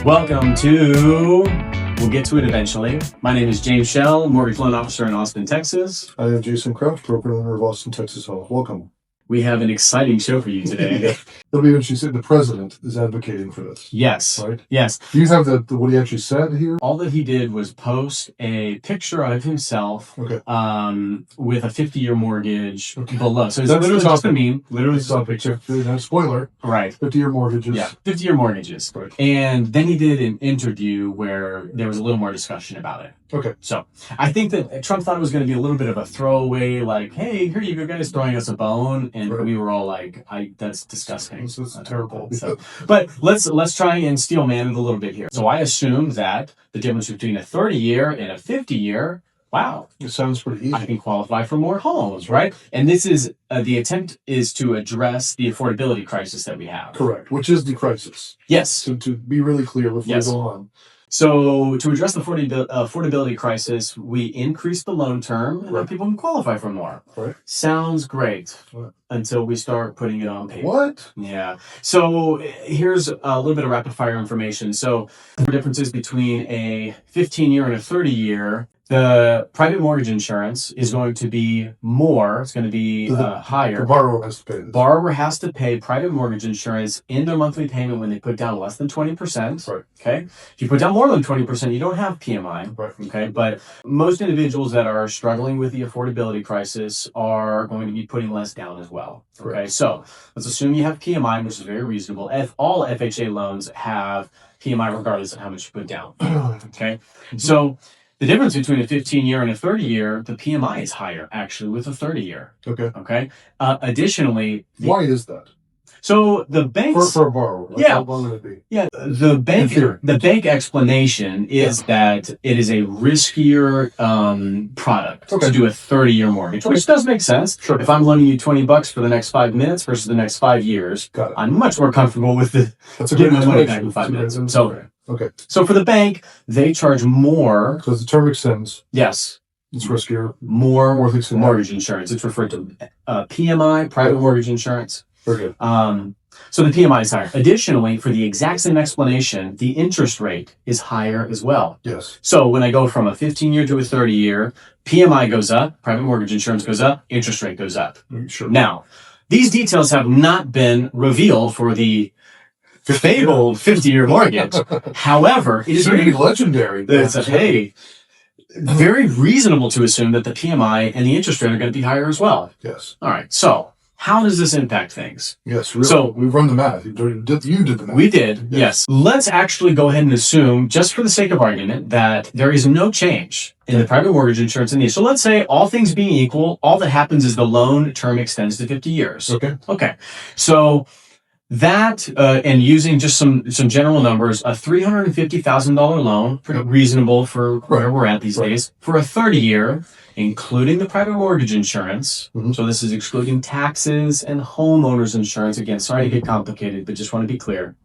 Welcome to, we'll get to it eventually. My name is James Shell, mortgage loan officer in Austin, Texas. I am Jason Kraft, broker and owner of Austin, Texas Home. Welcome. We have an exciting show for you today. It'll be interesting. The president is advocating for this. Yes. Right? Yes. Do you have what he actually said here? All that he did was post a picture of himself with a 50-year mortgage below. So that's literally just a meme. Literally just a picture. Spoiler. Right. 50-year mortgages. Yeah, 50-year mortgages. Right. And then he did an interview where there was a little more discussion about it. Okay. So I think that Trump thought it was going to be a little bit of a throwaway, like, hey, here you go, guys, throwing us a bone. And we were all like, that's disgusting. This is terrible. So, but let's try and steel man it a little bit here. So I assume that the difference between a 30-year and a 50-year, wow. It sounds pretty easy. I can qualify for more homes, right? And this is, the attempt is to address the affordability crisis that we have. Correct. Which is the crisis. Yes. To be really clear before we go on. So to address the affordability crisis, we increase the loan term and then people can qualify for more. Right. Sounds great until we start putting it on paper. What? Yeah. So here's a little bit of rapid fire information. So the differences between a 15-year and a 30-year, the private mortgage insurance is going to be more. It's going to be higher. The borrower has to pay this. Borrower has to pay private mortgage insurance in their monthly payment when they put down less than 20%. Right. Okay. If you put down more than 20%, you don't have PMI. Right. Okay. But most individuals that are struggling with the affordability crisis are going to be putting less down as well. Okay. Right. So let's assume you have PMI, which is very reasonable. All FHA loans have PMI regardless of how much you put down. Okay. So the difference between a 15-year and a 30-year, the PMI is higher, actually, with a 30-year. Okay. Okay. Additionally... Why is that? So the banks... For a borrower. Like how long would it be? Yeah. The bank explanation is that it is a riskier product to do a 30-year mortgage, which does make sense. Sure. If I'm loaning you $20 for the next 5 minutes versus the next 5 years, I'm much more comfortable with getting my money back in 5 minutes. So for the bank, they charge more. Because the term extends. Yes. It's riskier. More mortgage insurance. It's referred to PMI, private mortgage insurance. Very good. So the PMI is higher. Additionally, for the exact same explanation, the interest rate is higher as well. Yes. So when I go from a 15-year to a 30-year, PMI goes up, private mortgage insurance goes up, interest rate goes up. Sure. Now, these details have not been revealed for the fabled 50-year mortgage. However, it is very legendary. Very reasonable to assume that the PMI and the interest rate are going to be higher as well. Yes. All right. So how does this impact things? Yes. Really. So we've run the math. You did the math. We did. Yes. Let's actually go ahead and assume, just for the sake of argument, that there is no change in the private mortgage insurance in these. So let's say all things being equal, all that happens is the loan term extends to 50 years. Okay. So that, and using just some general numbers, a $350,000 loan, pretty reasonable for where we're at these days, for a 30-year, including the private mortgage insurance. So this is excluding taxes and homeowners insurance. Again, sorry to get complicated, but just want to be clear.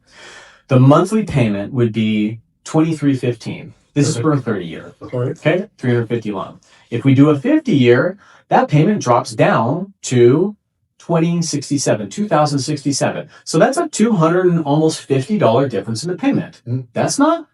The monthly payment would be $2,315. This is for a 30-year. Okay, $350 loan. If we do a 50-year, that payment drops down to $2,067. So that's a almost $50 difference in the payment. That's not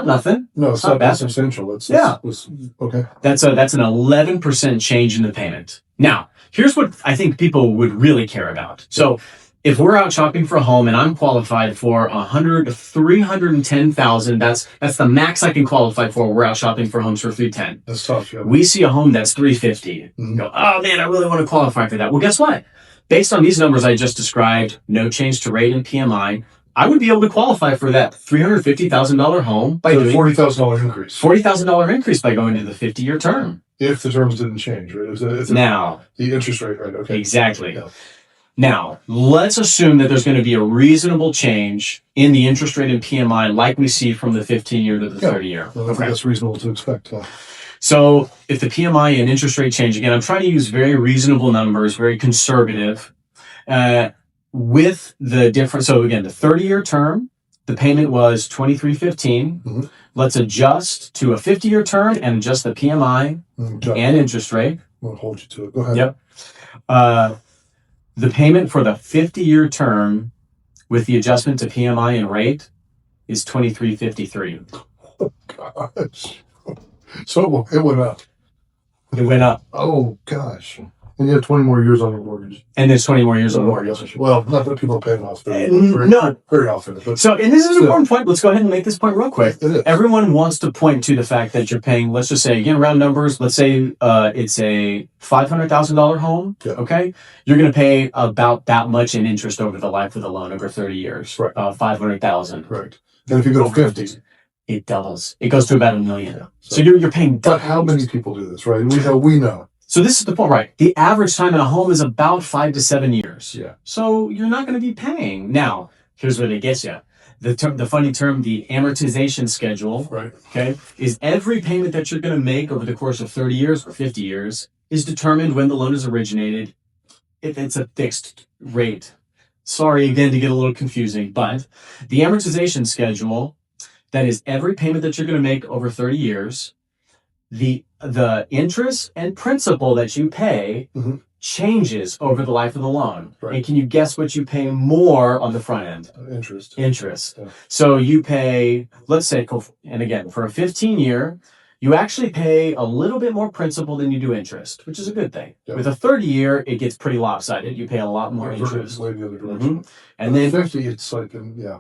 nothing. No, it's not that substantial. That's okay. That's an 11% change in the payment. Now, here's what I think people would really care about. So if we're out shopping for a home and I'm qualified for $310,000, that's the max I can qualify for. We're out shopping for homes for $310,000. That's tough. Yeah. We see a home that's $350,000. Go, oh man, I really want to qualify for that. Well, guess what? Based on these numbers I just described, no change to rate and PMI, I would be able to qualify for that $350,000 home by doing $40,000 increase. $40,000 increase by going to the 50-year term. If the terms didn't change, right? Now, the interest rate, right? Okay. Exactly. Yeah. Now, let's assume that there's going to be a reasonable change in the interest rate and PMI like we see from the 15-year to the 30-year. Well, I think that's reasonable to expect. So if the PMI and interest rate change, again, I'm trying to use very reasonable numbers, very conservative, with the difference. So again, the 30-year term, the payment was $2,315. Let's adjust to a 50-year term and adjust the PMI and interest rate. I'll hold you to it. Go ahead. Yep. The payment for the 50-year term with the adjustment to PMI and rate is $23.53. Oh, gosh. So it went up. It went up. Oh, gosh. And you have 20 more years on your mortgage. And there's 20 more years on Oh, mortgage. gosh. Well, not that people are paying off No. very often. But So, and this is an important point. Let's go ahead and make this point real quick. It is. Everyone wants to point to the fact that you're paying, let's just say, again, round numbers, let's say it's a $500,000 home, Yeah. okay? You're going to pay about that much in interest over the life of the loan, over 30 years. Right. $500,000. Right. And if you go to 50, it doubles. It goes to about $1 million. So you're paying double. But how many people do this, right? We know. So this is the point, right? The average time in a home is about 5 to 7 years. Yeah. So you're not going to be paying. Now, here's where it gets you. The funny term, the amortization schedule, Right. okay, is every payment that you're going to make over the course of 30 years or 50 years is determined when the loan is originated, if it's a fixed rate. Sorry, again, to get a little confusing, but the amortization schedule, that is every payment that you're going to make over 30 years, the interest and principal that you pay changes over the life of the loan. Right. And can you guess what you pay more on the front end? Interest. Yeah. So you pay, let's say, and again, for a 15-year, you actually pay a little bit more principal than you do interest, which is a good thing. Yeah. With a 30-year, it gets pretty lopsided. You pay a lot more interest. Way the other direction. And then 50, it's like, yeah.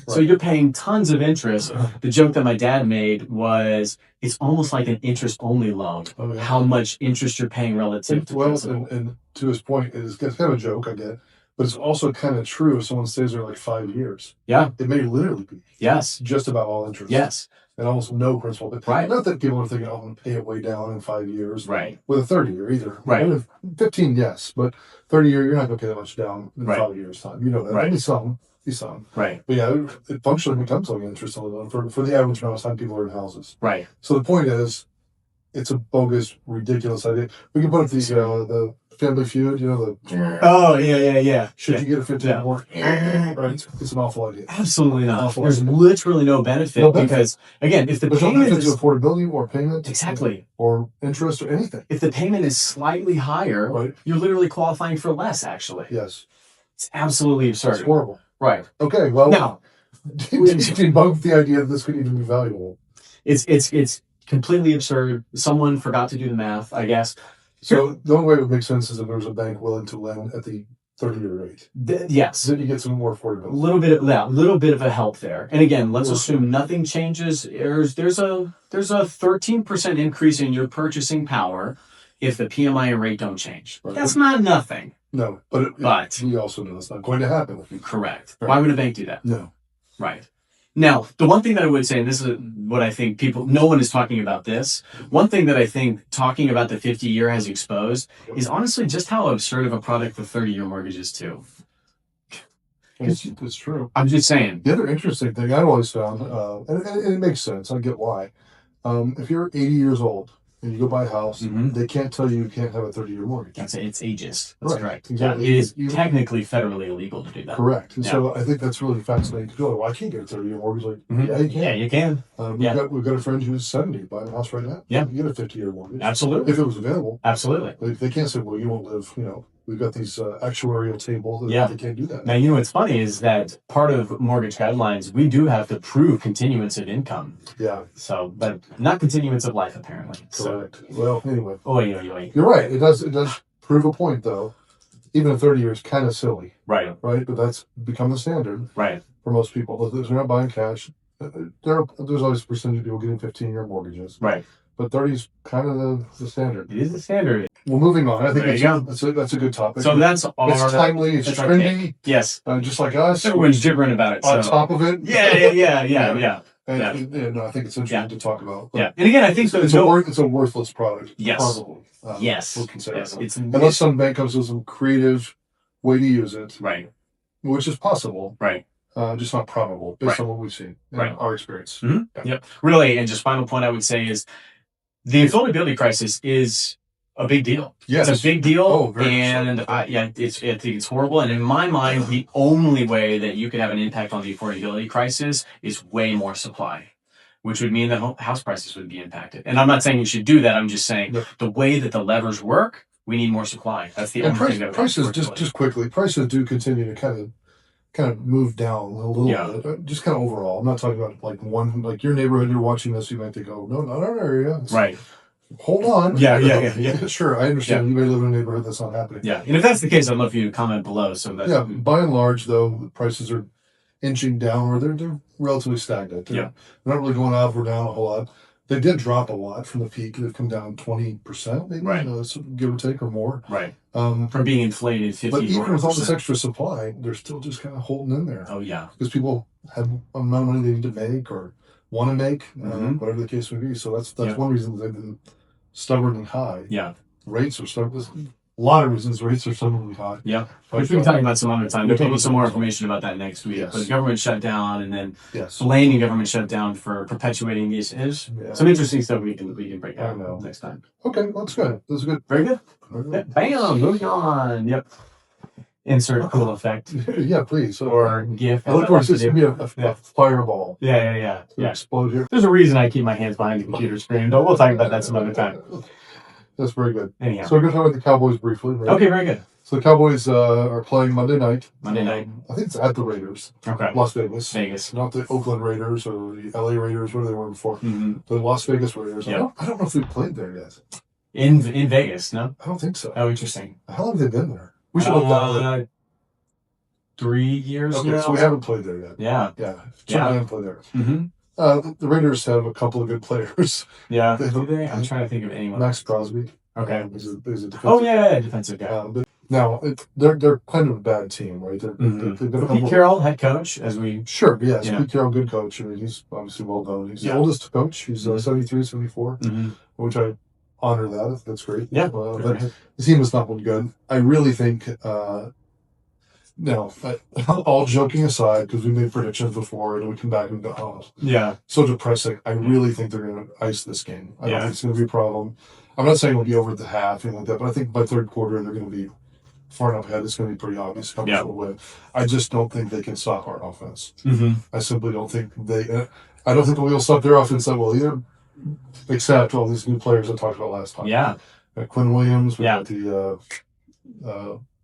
So you're paying tons of interest. The joke that my dad made was it's almost like an interest-only loan. Oh, yeah. How much interest you're paying relative to principal. And to his point, it's kind of a joke, I get, but it's also kind of true if someone stays there like 5 years. Yeah. It may literally be. Yes. Just about all interest. Yes. And almost no principal. But right. Not that people are thinking, oh, I'm going to pay it way down in 5 years. Right. With a 30-year either. Right. I mean, 15, yes. But 30-year, you're not going to pay that much down in right. 5 years' time. You know that. Right. Maybe some. Right. But yeah, it functionally becomes like an interest only loan for the average amount of time people are in houses. Right. So the point is, it's a bogus, ridiculous idea. We can put up the Family Feud, you know, the oh yeah. Should you get a 15 more? Right. It's an awful idea. Absolutely not. There's literally no benefit, because again, if the payment is affordability or payment, exactly, or interest or anything, if the payment is slightly higher, right, you're literally qualifying for less. Actually, yes, it's absolutely absurd. It's horrible. Right. Okay. Well, now, debunk the idea that this could even be valuable. It's completely absurd. Someone forgot to do the math, I guess. So the only way it would make sense is if there was a bank willing to lend at the 30-year rate. Yes. Then you get some more affordability. A little bit of a help there. And again, let's assume nothing changes. There's a 13% increase in your purchasing power if the PMI and rate don't change. Right. That's not nothing. No, but we also know it's not going to happen. Correct. Right. Why would a bank do that? No. Right. Now, the one thing that I would say, and this is what I think no one is talking about this. One thing that I think talking about the 50-year has exposed is honestly just how absurd of a product the 30-year mortgage is too. It's true. I'm just saying. The other interesting thing I've always found, and it makes sense, I get why. If you're 80 years old and you go buy a house, they can't tell you can't have a 30-year mortgage. It's ageist. That's correct. Exactly. Yeah, it is technically federally illegal to do that. Correct. And so I think that's really fascinating to go, well, I can't get a 30-year mortgage. Like, yeah, you can. Yeah, you can. We've got a friend who's 70 buying a house right now. Yeah. You get a 50-year mortgage. Absolutely. If it was available. Absolutely. They can't say, well, you won't live, we've got these actuarial tables that they can't do that. Now, what's funny is that part of mortgage guidelines, we do have to prove continuance of income. Yeah. So, but not continuance of life, apparently. Correct. Well, anyway. Oy. You're right. It does prove a point, though. Even a 30 years is kind of silly. Right. Right? But that's become the standard. Right. For most people. If they're not buying cash, there's always a percentage of people getting 15-year mortgages. Right. But 30 is kind of the standard. It is the standard. Well, moving on. I think that's a good topic. So that's our... It's timely. It's trendy. Yes. Just like us. Everyone's gibbering about it. On top of it. Yeah. And I think it's interesting to talk about. Yeah. And again, I think it's a worthless product. Yes. Probably. Yes. We'll consider It's unless some bank comes with some creative way to use it. Right. Which is possible. Right. Just not probable based on what we've seen in our experience. Mm-hmm. Yep. Really, and just final point I would say is the affordability crisis is a big deal. Yes. It's a big deal. Oh, very and I think it's horrible. And in my mind, the only way that you could have an impact on the affordability crisis is way more supply, which would mean that house prices would be impacted. And I'm not saying you should do that. I'm just saying the way that the levers work, we need more supply. That's the only thing that prices just quickly. Prices do continue to kind of kind of move down a little Yeah. bit, just kind of overall. I'm not talking about like one, like your neighborhood, you're watching this, you might think, oh, no, not our area. Right. Hold on. Yeah. Sure, I understand. Yeah. You may live in a neighborhood that's not happening. Yeah. And if that's the case, I'd love for you to comment below. So that Yeah, by and large, though, the prices are inching downward. They're relatively stagnant. They're not really going up or down a whole lot. They did drop a lot from the peak. They've come down 20%, maybe, Right. Give or take, or more. Right. From being inflated 50. But even with all this extra supply, they're still just kind of holding in there. Oh yeah. Because people have amount of money they need to make or want to make, whatever the case may be. So that's one reason they've been stubbornly high. Yeah. Rates are stubbornly. A lot of reasons rates are stubbornly high. Yeah. Which we can talk about some other time. We'll give you some more information about that next week. Yes. But government shutdown and then Yes. blaming government shutdown for perpetuating these is some interesting stuff we can break out next time. Okay, that's good. That's good. Very good. Very good. Bam, moving on. Yep. Insert cool effect. Yeah, please. Or GIF. I look forward to seeing a fireball. Yeah. Explode here. There's a reason I keep my hands behind the computer screen, but we'll talk about that some other time. That's very good. Anyhow. So we're going to talk about the Cowboys briefly. Right? Okay, very good. So the Cowboys are playing Monday night. Monday night. I think it's at the Raiders. Okay. Las Vegas. Vegas. Not the Oakland Raiders or the LA Raiders, what they were before. Mm-hmm. The Las Vegas Raiders. Yep. I don't know if they've played there yet. In Vegas, no? I don't think so. Oh, interesting. How long have they been there? We should look that 3 years Okay, now. so we haven't played there yet. Yeah. So I haven't played there. Mm-hmm. The Raiders have a couple of good players. Yeah. Do they? I'm trying to think of anyone. Max Crosby. Okay. He's a defensive. Oh, yeah, defensive guy. But now, they're kind of a bad team, right? They've been Pete Carroll, head coach, as we... Sure, yes. Yeah. Pete Carroll, good coach. I mean, he's obviously well known. He's the Yeah. oldest coach. He's 73, 74, Mm-hmm. which I honor that. That's great. Yeah. But the team has not been good. I really think, all joking aside, because we made predictions before and we come back and go, oh, Yeah. so depressing. I really think they're going to ice this game. I don't Yeah. think it's going to be a problem. I'm not saying it'll be over at the half, anything like that, but I think by third quarter, they're going to be far enough ahead. It's going to be pretty obvious how much will win. I just don't think they can stop our offense. Mm-hmm. I simply don't think I don't think we'll stop their offense that well either, except all these new players I talked about last time. Yeah. Quinn Williams, we got the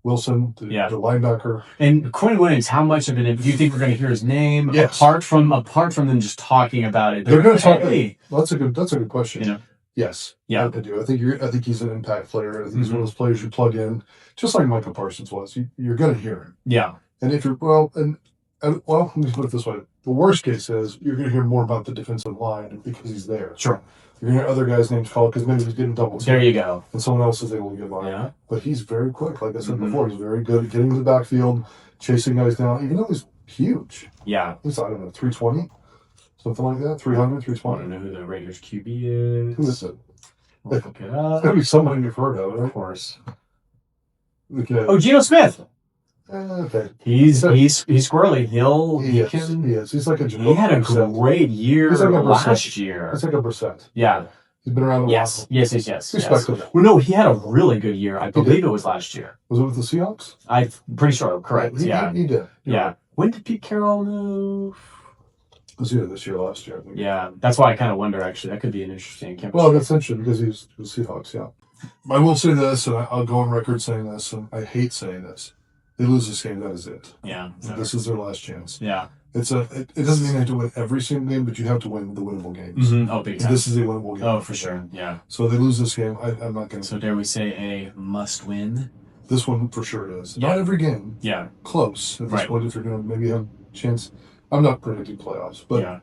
Wilson, the linebacker. And Quinn Williams, how much of it do you think we're going to hear his name? Yes. Apart from them just talking about it. They're going to talk. Well, that's a good question. You know? Yes. Yeah. I do. I think he's an impact player. I think he's one of those players you plug in, just like Michael Parsons was. You're going to hear him. Yeah. And if you're let me put it this way: the worst case is you're going to hear more about the defensive line because he's there. Sure. You're going to hear other guys' names called because maybe he's getting double teamed. There you go. And someone else is able to get by. Yeah. But he's very quick. Like I said before, he's very good at getting to the backfield, chasing guys down, even though he's huge. Yeah. He's, 320, something like that, 300, 320. I don't know who the Raiders QB is. Who is it? We'll look it It's up. got to be somebody you've heard of, right? Of course. Okay. Oh, Geno Smith. Okay. He's squirrely. He is. He's like a He had a great year He's like a last year. It's like a percent. Yeah. He's been around a Yes. while. Yes. Respectable. Well, no, he had a really good year. I believe it was last year. Was it with the Seahawks? I'm pretty sure. Correct. He did. Yeah. When did Pete Carroll move? It was either this year or last year, I think. Yeah. That's why I kind of wonder, actually. That could be an interesting chemistry. Well, that's interesting because he's with Seahawks, yeah. I will say this, and I'll go on record saying this, and I hate saying this. They lose this game, that is it. Yeah. This is their last chance. Yeah. It doesn't mean they have to win every single game, but you have to win the winnable games. Mm-hmm. Oh, big time. This is a winnable game. Oh, for sure. Yeah. So they lose this game. I'm not going to. So dare we say a must-win? This one for sure is. Yeah. Not every game. Yeah. Close at this Right. point if you're going to maybe have a chance. I'm not predicting playoffs, but Yeah.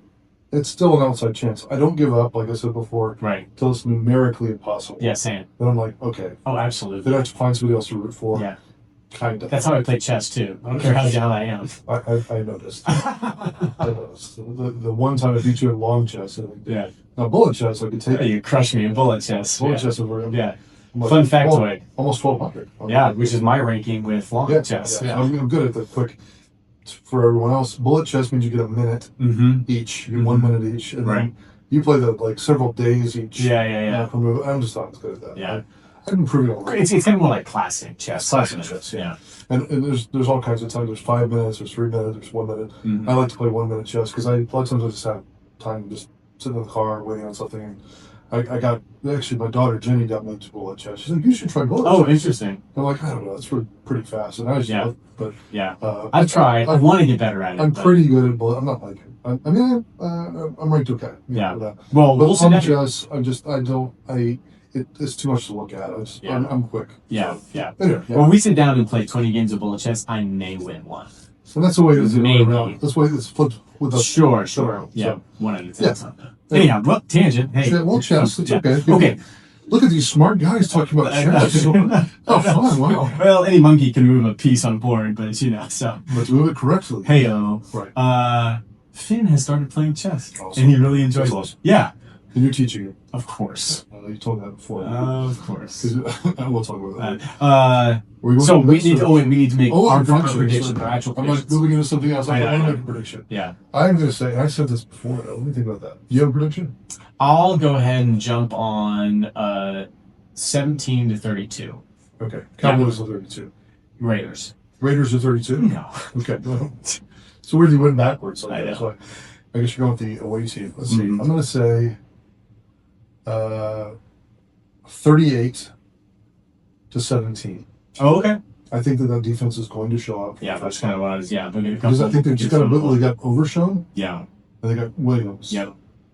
it's still an outside chance. I don't give up, like I said before, Right. until it's numerically impossible. Yeah, same. Then I'm like, okay. Oh, Then absolutely. I have to find somebody else to root for. Yeah. Kind of. That's how I play chess, too. I don't care how down I am. I noticed. I noticed. The one time I beat you in long chess. Yeah. Now, bullet chess, I could take. You crushed me in bullet chess. Bullet chess is where Yeah. like, Fun factoid. Almost 1,200. Yeah, which is my ranking with long chess. Yeah. I'm good at the quick. For everyone else, bullet chess means you get a minute Mm-hmm. each. You get 1 minute each. And Right. then you play the several days each. Yeah. I'm just not as good at that. Yeah. I've been proving all right. It's kind of more like classic chess. Classic chess, Yeah. And there's all kinds of time. There's 5 minutes, there's 3 minutes, there's 1 minute. Mhm. I like to play 1 minute chess because a lot of times I just have time just sitting in the car waiting on something. I got actually my daughter Jenny got me into bullet chess. She's like, you should try bullet Oh, chess. interesting. I'm like, I don't know, it's pretty fast, and I just love it, but Yeah. I've tried. I want to get better at it. I'm pretty good at bullet. I'm not like I mean, I'm ranked okay. Yeah. But We'll sit on down. chess, it's too much to look at. I'm quick. Yeah, So, yeah. anyway, yeah. When we sit down and play 20 games of bullet chess, I may win one. So that's the way it is the other way Maybe. around. That's the way it's flipped with us. Sure. So, Yeah. so. 1 out of 10. Yeah. So. Anyhow, well, tangent. Hey. Well, chess. It's Yeah. okay. Okay. Look at these smart guys talking about chess. Oh, fun! Wow. Well, any monkey can move a piece on board, but so. Let's move it correctly. Hey-o. Right. Finn has started playing chess, Awesome. and he really enjoys That's it. awesome. Yeah. And you're teaching him. Of course. You told me that before. Of course. We'll talk about that. So we need to make our prediction. prediction, our actual I'm like predictions. moving into something else. I I want know. to make a prediction. Yeah. I'm going to say, and I said this before. Let me think about that. Do you have a prediction? I'll go ahead and jump on 17 to 32. Okay. Cowboys are 32. Raiders. Raiders are 32. No. Okay. So where do you win backwards? I know. So I guess you're going with the away team. Let's see. Mhm. I'm going to say 38 to 17. Oh, okay. I think that defense is going to show up. Yeah, that's kind of what I was. Yeah, but maybe Because I think they just got they got Overshown, Yeah. and they got Williams. Yeah.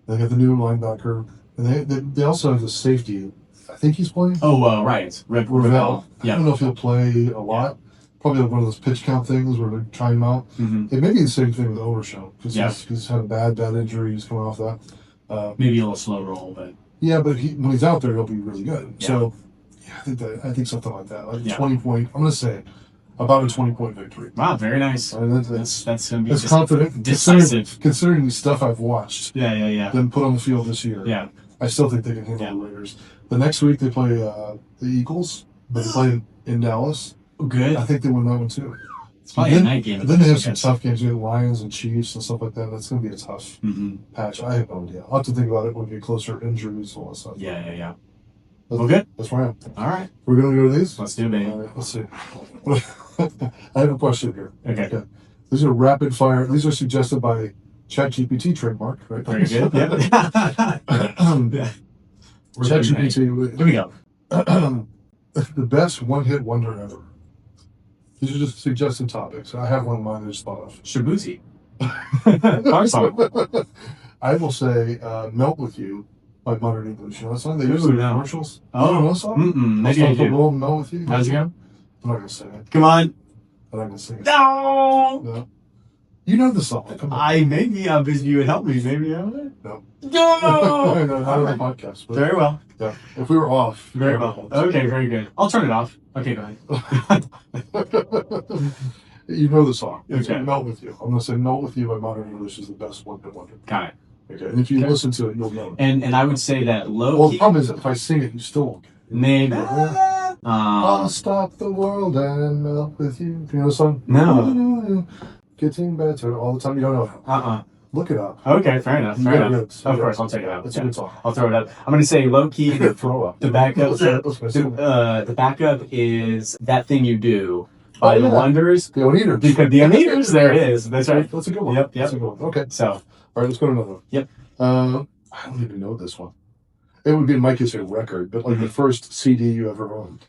They got the new linebacker, and they also have the safety. I think he's playing. Oh, right. Ravel. I Yeah. don't know if he'll play a lot. Probably like one of those pitch count things where they're trying him out. Mm-hmm. It may be the same thing with Overshown because Yeah. he's had a bad injury. He's coming off that. Maybe a little slow roll, but Yeah, but when he's out there, he'll be really good. Yeah. So, yeah, I think something like that, like Yeah. 20-point. I'm gonna say about a 20-point victory. wow, very nice. That's gonna be That's confident, decisive. considering the stuff I've watched Yeah. them put on the field this year. Yeah. I still think they can handle Yeah. the Raiders. The next week they play the Eagles, but they play in Dallas. Good. I think they win that one too. It's probably a night game. Then they have some tough games. You have Lions and Chiefs and stuff like that. That's going to be a tough Mm-hmm. patch. I have no idea. I'll have to think about it when we get closer. Injuries and all that stuff. Yeah. That's, Well, good. That's where I am. All right. We're going to go to these? Let's do it, baby. All right, let's see. I have a question here. Okay. These are rapid fire. These are suggested by ChatGPT trademark, right? Very good. Yeah. ChatGPT. Here we go. The best one-hit wonder ever. These are just suggested topics. I have one in mind I just thought of. Shabuzi. Car song. I will say Melt With You by Modern English. You know that song? They use Ooh, it in no. commercials. Oh. You don't know that song? Mm-mm. Maybe I do. Melt With You. How's it go? I'm not going to sing it. Come on. I'm not going to sing it. No. No. You know the song. Come on. I maybe because you would help me. Maybe I would. No. No. No, not on the podcast. But Very well. yeah. If we were off. Very well. Okay. Very good. I'll turn it off. Okay. Go ahead. You know the song. It's Okay. Melt With You. I'm going to say Melt With You by Modern English is the best one-hit wonder. Got it. Okay. And if you Okay. listen to it, you'll know it. And I would say that low Well, the key. problem is that if I sing it, you still won't get it. Maybe. I'll stop the world and melt with you. You know the song? No. Getting better all the time. You don't know. Look it up. Okay. Fair enough. You Fair gotta enough. get it. Of course, I'll check it out. It's Yeah. a good song. I'll throw it up. I'm gonna say low key. Throw up. The backup. Let's The backup is That Thing You Do by The yeah. Wonders. The Oneaters. Because the Untitled, there it is. That's right. That's a good one. Yep. That's a good one. Okay. So, All right, let's go to another one. Yep. I don't even know this one. It would be, in my case, a record, but like the first CD you ever owned.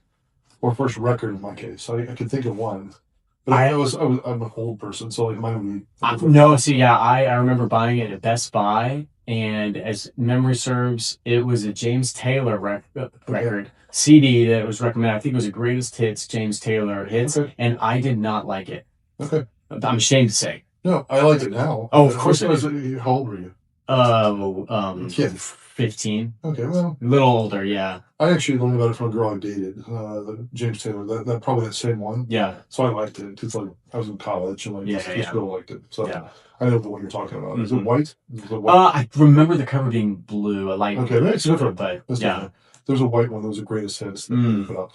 Or first record in my case. I can think of one. But I'm an old person, so like mine would be. no, see, yeah, I remember buying it at Best Buy, and as memory serves, it was a James Taylor record CD that was recommended. I think it was a greatest hits, James Taylor hits, Okay. and I did not like it. Okay. I'm ashamed to say. No, I liked it now. Oh, of course it is. How old were you? Kid. 15. Okay, well, A little older, yeah. I actually learned about it from a girl I dated, James Taylor. That probably that same one. Yeah. So I liked it. It's like I was in college and like this girl liked it. So Yeah. I know the one you're talking about. Is it Mhm. white? I remember the cover being blue. I like Okay, that's different. but That's yeah. different. There's a white one. Those are greatest hits that they put out.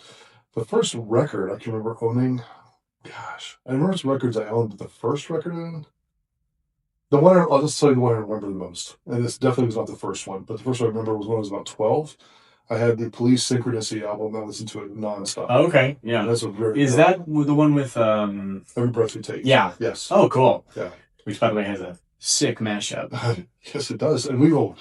The first record I can remember owning. Gosh, I remember some records I owned, but the first record I owned. I'll just tell you the one I remember the most. And this definitely was not the first one, but the first one I remember was when I was about 12. I had the Police Synchronicity album. I listened to it nonstop. Okay, yeah. And that's a very. Is that the one with Every Breath We Take? Yeah. Yes. Oh, cool. Yeah. Which, by the way, has a sick mashup. Yes, it does. And we will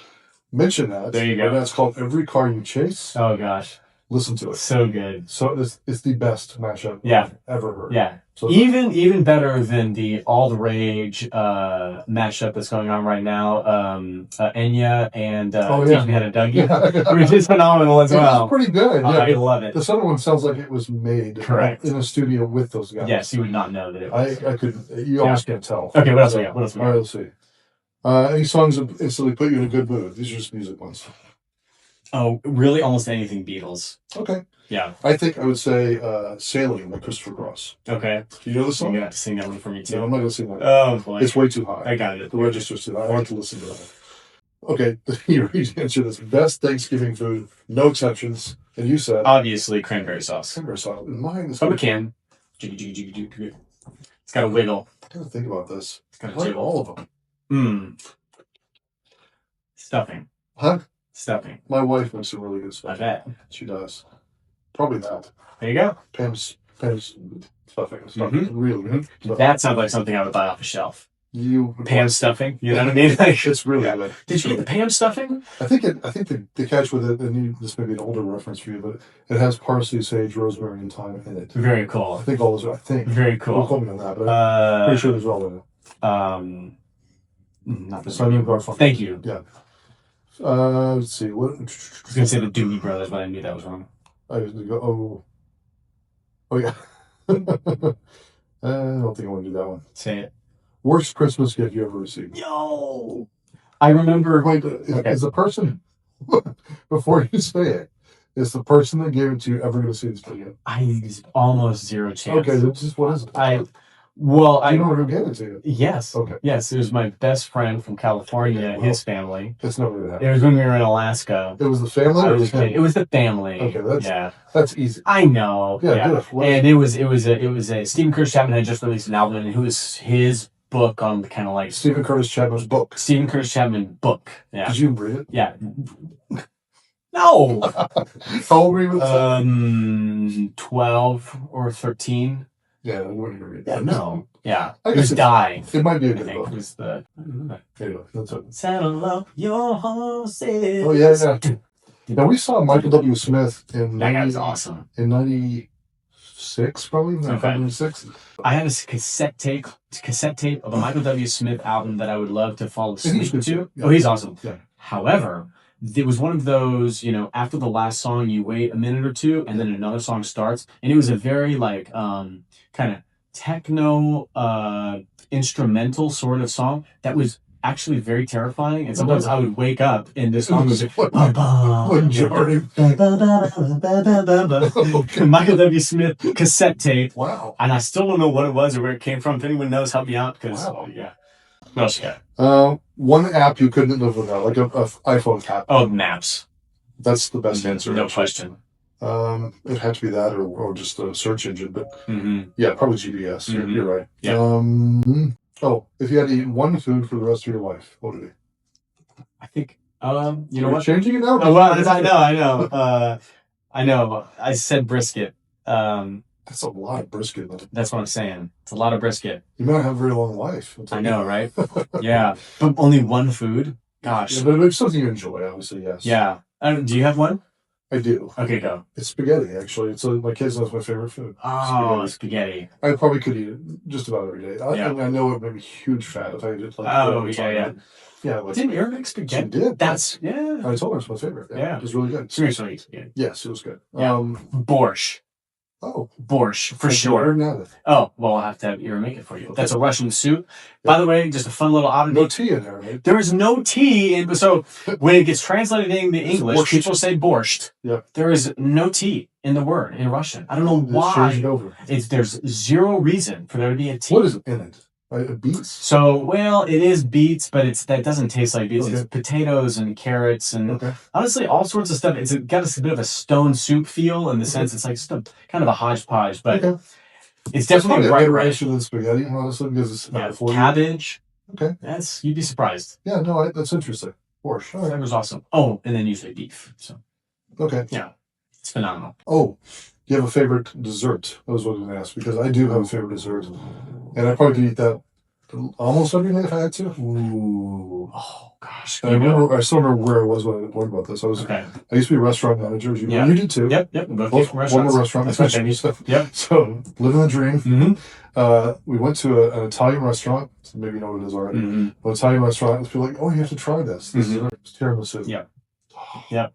mention that. There you go. And that's called Every Car You Chase. Oh gosh, Listen to it. so good. So it's the best mashup I've ever heard. Yeah. So Even better than the all the rage mashup that's going on right now. Enya and Teach Me How to Dougie, which is phenomenal as well. It's pretty good. I love it. This other one sounds like it was made in a studio with those guys. Yes, you would not know that it was. I could. You almost can't tell. Okay, what else we got? All right, let's see. Any songs that instantly put you in a good mood? These are just music ones. Oh, really? Almost anything Beatles. Okay. Yeah. I think I would say Sailing by Christopher Cross. Okay. Do you know the song? You're going to have to sing that one for me, too. No, I'm not going to sing that. Oh, boy. It's way too high. I got it. The register's too high. I like to listen to that. Okay, you answer this. Best Thanksgiving food, no exceptions. And you said? Obviously, cranberry sauce. Cranberry sauce. Mine is... From a can. It's got a wiggle. I gotta think about this. It's got I like all of them. Stuffing. Huh? Stuffing. My wife makes some really good stuff. I bet. She does. Probably that. There you go. Pam's stuffing. Really good. So, that sounds like something I would buy off a shelf. Pam stuffing, you know what I mean? Like, it's really good. Did you get the Pam stuffing? I think the catch with it, and this may be an older reference for you, but it has parsley, sage, rosemary, and thyme in it. Very cool. I think all those. Very cool. Don't quote me on that, but I'm pretty sure there's all in it. Not the Onion Garfunkel. Thank you. Yeah. Let's see. What? I was gonna say the Doobie Brothers, but I knew that was wrong. I was gonna go. Oh yeah. I don't think I want to do that one. Say it. Worst Christmas gift you ever received? Yo, I remember. Is the person before you say it? Is the person that gave it to you ever going to see this video? I almost zero chance. Okay, just what is it? I know who gave it to you. Yes. Okay. Yes, it was my best friend from California. His family. It's never going to happen. It was when we were in Alaska. It was the family. It was the family. Okay, that's easy. I know. Yeah. And it was a Stephen Curtis Chapman had just released an album, and it was his book on kind of like Stephen Curtis Chapman's book. Stephen Curtis Chapman book. Yeah. Did you read it? Yeah. No. How old were you? 12 or 13. Yeah, I wouldn't read that. Yeah, no. Yeah. It was Die. It might be a good book. It was the... Anyway, that's it. Saddle up your horses. Oh, yeah. Now, we saw Michael W. Smith in... That guy's awesome. In 96, probably? 96? I had a cassette tape of a Michael W. Smith album that I would love to fall asleep to. Yeah. Oh, he's awesome. Yeah. However, it was one of those, after the last song, you wait a minute or two, and then another song starts. And it was a very, kind of techno, instrumental sort of song that was actually very terrifying. And sometimes I would wake up and this song was Michael W. Smith cassette tape. Wow. And I still don't know what it was or where it came from. If anyone knows, help me out. Yeah. What else you got? One app you couldn't live without, like a iPhone app. Oh, Maps. That's the best answer. No question. It had to be that or just a search engine, but yeah, probably GPS. You're right. Yeah. If you had to eat one food for the rest of your life, what would it be? I think, you know what? Changing it now? Oh, well, I know. I said brisket. That's a lot of brisket. That's what I'm saying. It's a lot of brisket. You might not have a very long life. I know, right? Yeah. But only one food? Gosh. Yeah, but it's something you enjoy, obviously, yes. Yeah. Do you have one? I do. Okay, go. It's spaghetti, actually. It's my kids know it's my favorite food. Oh, spaghetti. I probably could eat it just about every day. I know it made me huge fat if I did Yeah, didn't you make spaghetti? She did. I told her it's my favorite. Yeah. It was really good. Seriously. Yes, it was good. Yeah. Borscht. Oh. Borscht, for sure. Oh, well, I'll have to have Ira make it for you. Okay. That's a Russian soup. By the way, just a fun little oddity. No tea in there, right? There is no tea in, so when it gets translated into English, borscht. People say borscht. Yeah. There is no tea in the word in Russian. I don't know why. There's zero reason for there to be a tea. What is in it? Beets? So, it is beets, but that doesn't taste like beets. Okay. It's potatoes and carrots and honestly all sorts of stuff. It's got a bit of a stone soup feel in the sense it's like just a kind of a hodgepodge, but it's definitely a iteration of spaghetti, honestly, because it's cabbage. Okay, you'd be surprised. Yeah, no, that's interesting. Borscht. That was awesome. Oh, and then usually beef. So yeah, it's phenomenal. Oh. Do you have a favorite dessert? That was what I was going to ask, because I do have a favorite dessert, and I probably could eat that almost every day if I had to. Ooh. Oh gosh. And I still remember where I was when I learned about this. I used to be a restaurant manager. You did too. Yep. We both came from restaurants. Restaurant manager. Yep. So living the dream. Mm-hmm. We went to an Italian restaurant. So maybe you know what it is already. Mm-hmm. An Italian restaurant. And people like, oh, you have to try this. This is tiramisu. Yep.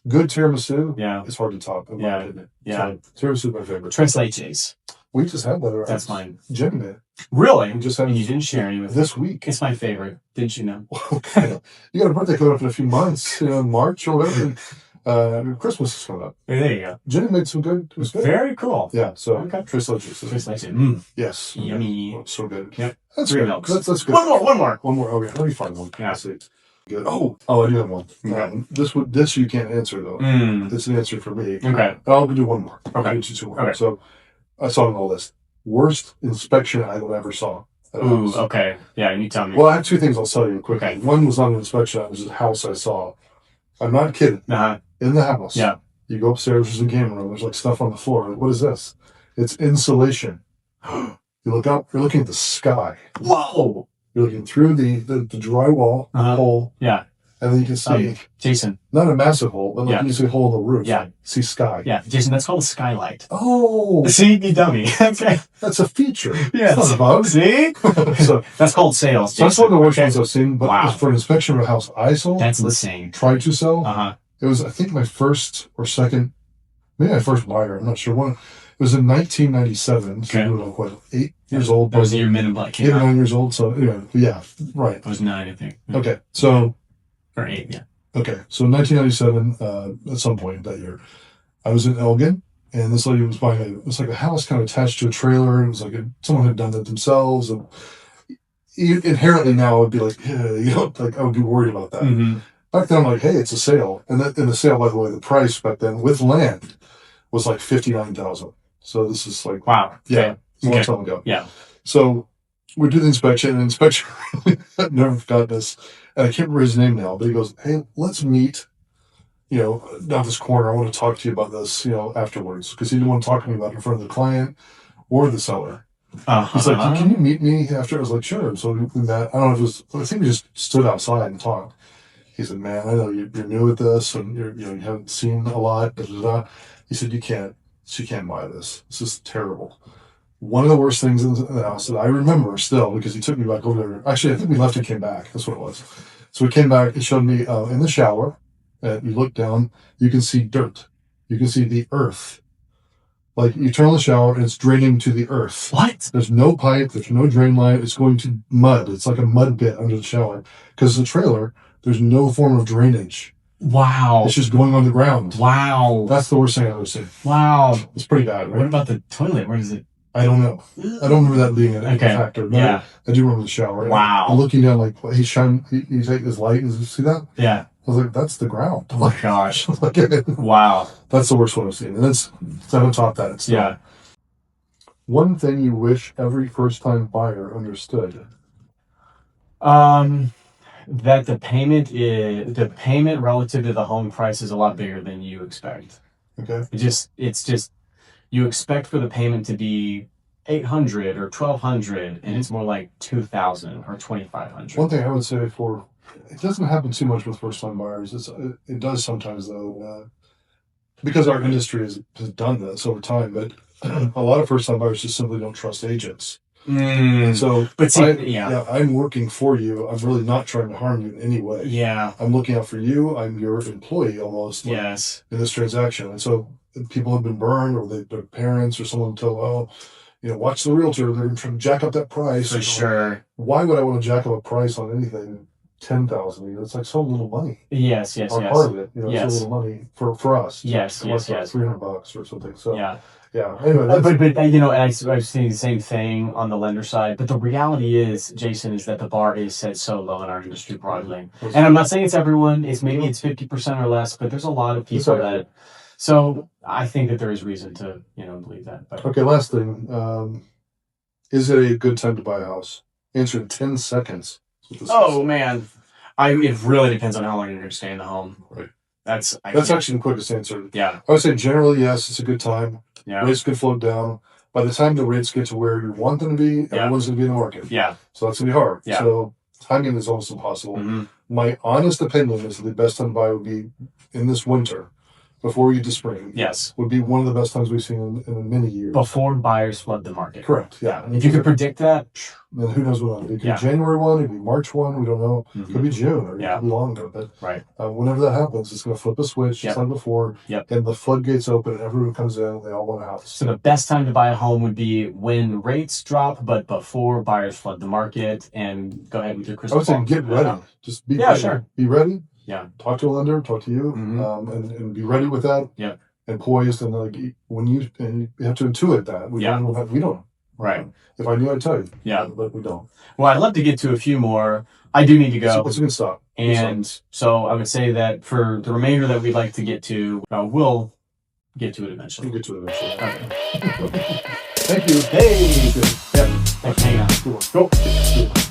Good tiramisu. Yeah. It's hard to top. In my opinion. Yeah. So, tiramisu is my favorite. Tres leches. We just had that. That's mine. Jim did. Really? We just had. And you didn't share any with me. This week. It's my favorite. Didn't you know? Okay. You got a birthday coming up in a few months, in March or whatever. Christmas is coming up. There you go. Jenny made some good. It was good. Very cool. Yeah. So Tres leches. Yes. Yummy. Oh, so good. Yep. That's 3 good. milks. That's good. One more. Okay. Let me find one. Yeah. Good. Oh, I do have one. Okay. This you can't answer though. It's an answer for me. Okay. I'll do one more. Okay. I'll do two more. Okay. So I saw it on the list. Worst inspection item I ever saw. Ooh, okay. Yeah, you tell me. Well, I have two things I'll tell you quickly. Okay. One was not an inspection item, it was a house I saw. I'm not kidding. In the house. Yeah. You go upstairs, there's a game room, there's like stuff on the floor. What is this? It's insulation. You look up, you're looking at the sky. Whoa! You're looking through the drywall hole. Yeah. And then you can see Jason. Not a massive hole, but like you see a hole in the roof. Yeah. See sky. Yeah. Jason, that's called a skylight. Oh. See, you dummy. Okay. That's a feature. Yeah. It's not a bug. See? So that's called sales. So that's one of the worst ones I've seen, but for an inspection of a house I sold. That's insane. Tried to sell. It was, I think, my first or second, maybe my first buyer. I'm not sure. It was in 1997. So I was like, 8 years old. That was the year Men in Black came 8 or out. 9 years old. So, anyway, yeah, right. I was 9, I think. Okay, so. Or 8, yeah. Okay, so in 1997, at some point that year, I was in Elgin, and this lady was buying it was like a house kind of attached to a trailer. It was like someone had done that themselves. And inherently now I would be like, like I would be worried about that. Mm-hmm. Back then, I'm like, hey, it's a sale. And in the sale, by the way, the price back then with land was like $59,000. So this is like, wow. Yeah, a long time ago. Yeah. So we do the inspection, and inspection, I've never forgot this. And I can't remember his name now, but he goes, hey, let's meet, down this corner. I want to talk to you about this, afterwards. Because he didn't want to talk to me about it in front of the client or the seller. He's like, can you meet me after? I was like, sure. So we met. I don't know if it was, I think we just stood outside and talked. He said, man, I know you're new at this and you haven't seen a lot. He said, you can't buy this. This is terrible. One of the worst things in the house that I remember still, because he took me back over there. Actually, I think we left and came back. That's what it was. So we came back and showed me in the shower. You look down, you can see dirt. You can see the earth. Like you turn on the shower and it's draining to the earth. What? There's no pipe. There's no drain line. It's going to mud. It's like a mud pit under the shower. Because the trailer, there's no form of drainage. Wow. It's just going on the ground. Wow. That's the worst thing I've ever seen. Wow. It's pretty bad, right? What about the toilet? Where is it? I don't know. I don't remember that being a factor. But yeah. I do remember the shower. Wow. I'm looking down like, he's taking his light. Does you see that? Yeah. I was like, that's the ground. Oh my gosh. Wow. That's the worst one I've seen. And I haven't taught that. Yeah. One thing you wish every first-time buyer understood. That the payment relative to the home price is a lot bigger than you expect. Okay. It's just you expect for the payment to be $800 or $1,200, and it's more like $2,000 or $2,500. One thing I would say it doesn't happen too much with first-time buyers. It does sometimes though, because our industry has done this over time. But a lot of first-time buyers just simply don't trust agents. So, but see, I'm working for you. I'm really not trying to harm you in any way. Yeah, I'm looking out for you. I'm your employee almost. Yes. In this transaction, and so people have been burned, or their parents, or someone tell, watch the realtor. They're trying to jack up that price. For sure. Why would I want to jack up a price on anything? $10,000. It's like so little money. Yes. Part of it, so little money for us. Yes. $300 or something. So yeah. Anyway, but and I've seen the same thing on the lender side. But the reality is, Jason, is that the bar is set so low in our industry broadly. And I'm not saying it's everyone. It's 50% or less. But there's a lot of people that. So I think that there is reason to believe that. But. Okay, last thing. Is it a good time to buy a house? Answer in 10 seconds. Oh man, it really depends on how long you're going to stay in the home. Right. That's actually the quickest answer. Yeah. I would say generally yes, it's a good time. Yeah. Rates could float down. by the time the rates get to where you want them to be, everyone's going to be in the market. Yeah. So that's going to be hard. Yeah. So timing is almost impossible. Mm-hmm. My honest opinion is that the best time to buy would be in this winter, before we get to spring. Yes. Would be one of the best times we've seen in many years. Before buyers flood the market. Correct. Yeah. If you could predict that, then who knows what? It could be January 1, it could be March 1, we don't know. It could be June, or it could be longer. But whenever that happens, it's going to flip a switch, just like before, and the floodgates open, and everyone comes in, and they all want a house. So the best time to buy a home would be when rates drop, but before buyers flood the market. And go ahead with your crystal ball. I would say get ready. Just be ready. Sure. Be ready. Yeah. Talk to a lender, talk to you, and be ready with that. Yeah. And poised, and when you have to intuit that. We don't. Right. If I knew, I'd tell you. Yeah. But we don't. Well, I'd love to get to a few more. I do need to go. It's a good stop. And so I would say that for the remainder that we'd like to get to, we'll get to it eventually. We'll get to it eventually. Okay. Thank you. Hey. Yep. Thanks for hanging out. Go.